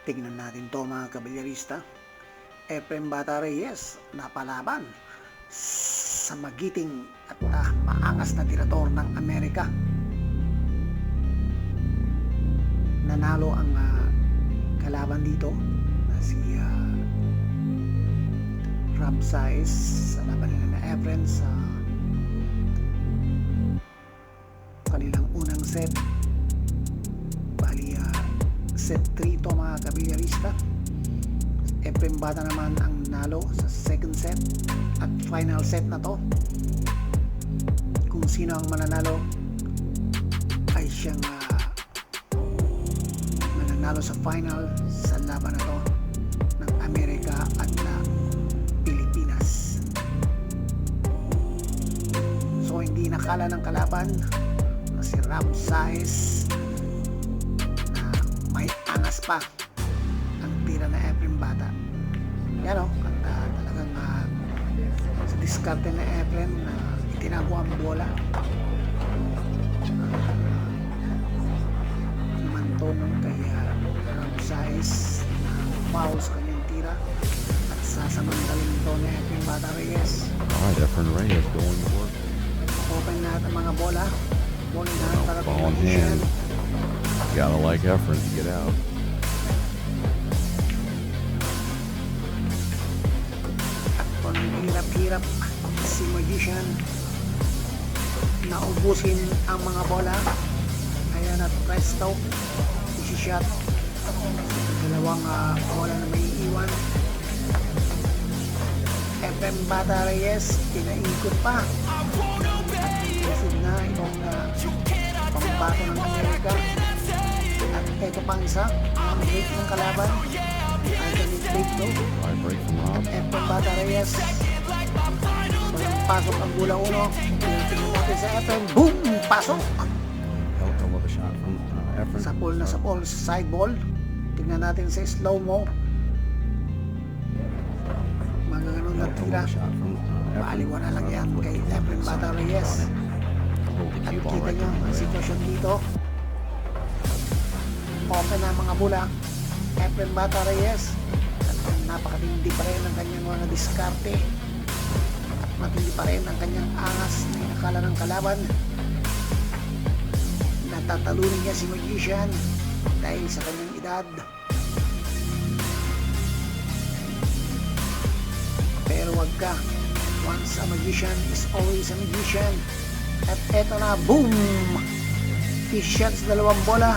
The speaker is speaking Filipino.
Tingnan natin to mga kabilyarista. Efrem Bata Reyes napalaban sa magiting at maangas na tirador ng Amerika. Nanalo ang kalaban dito na si Rob Saez sa laban nila na Efrem sa kanilang unang set. Bali set 3 to mga kabilyarista. Efrem Bata naman ang nalo sa second set at final set na to. Kung sino ang mananalo ay siyang mananalo sa final sa laban na to ng Amerika at Pilipinas. So hindi nakala ng kalaban na si Rob Saez na may angas pa ang tira na Efrem Bata. Yan o, talagang sa diskarte na Efrem na itinago ang bola. Mantonong kay Rob Saez na foul sa kanyang tira at sasamantalin ito na Efrem Bata Reyes. Alright, Efrem Reyes going to work. Open lahat ang mga bola. Ball in hand para Ball in hand. Gotta like Efrem to get out. Hirap-hirap si Magician na ubusin ang mga bola. Ayan at presto, easy shot. Dalawang bola na may iwan. Efrem Bata Reyes pinaikot pa at inisip na itong pambato ng Amerika. At eto pang isa ang break ng kalaban. Alternate break to. Alright, break from Rob. Efrem Bata Reyes. Walang pasok ang bola uno. Tingnan natin sa Efrem. Boom! Pasok! Hell of a shot from Efrem. Sa ball, side ball. Tingnan natin sa slow-mo. Mga ganun na tira. Paaliwan na lang yan kay Efrem Bata Reyes. At kita nyo ang sitwasyon dito. Open na mga bola. Efrem Bata Reyes. Napakatindi pa rin ang kanyang mga diskarte. At matindi pa rin ang kanyang angas na inakala ng kalaban. Natatalunin niya si Magician dahil sa kanyang edad. Pero wag ka. Once a magician is always a magician. At eto na, boom! Fish shots, dalawang bola.